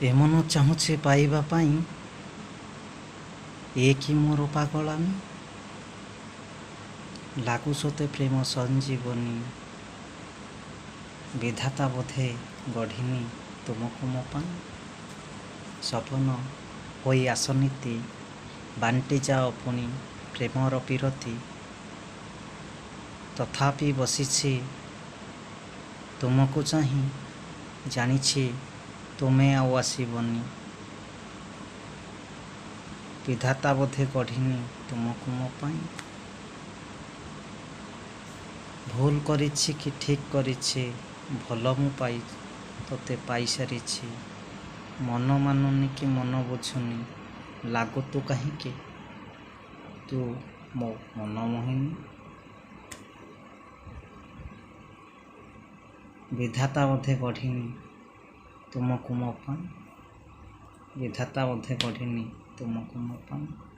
ଏମନ ଚାହୁଁଛେ ପାଇବା ପାଇଁ, ଏ କି ମୋର ପାଗଳାମୀ। ଲାଗୁ ସତେ ପ୍ରେମ ସଞ୍ଜୀବନୀ, ବିଧାତା ବୋଧେ ଗଢ଼ିନି ତୁମକୁ ମୋ ପାଇଁ। ସପନ ହୋଇ ଆସନିତି, ବାଣ୍ଟି ଯାଅ ପୁଣି ପ୍ରେମର ପିରତି। ତଥାପି ବସିଛି ତୁମକୁ ଚାହିଁ, ଜାଣିଛି ତୁମେ ଆଉ ଆସିବନି। ବିଧାତା ବୋଧେ ଗଢ଼ିନି ତୁମକୁ ମୋ ପାଇଁ। ଭୁଲ କରିଛି କି ଠିକ୍ କରିଛି, ଭଲ ମୁଁ ତୋତେ ପାଇସାରିଛି। ମନ ମାନୁନି କି ମନ ବୁଝୁନି, ଲାଗୁ ତୁ କାହିଁକି ତୁ ମୋ ମନ ମୋହିନି। ବିଧାତା ବୋଧେ ଗଢ଼ିନି ତୁମକୁ ମୋ ପାଇଁ। ବିଧାତା ବୋଧେ ଗଢ଼ିନି ତୁମକୁ ମୋ ପାଇଁ।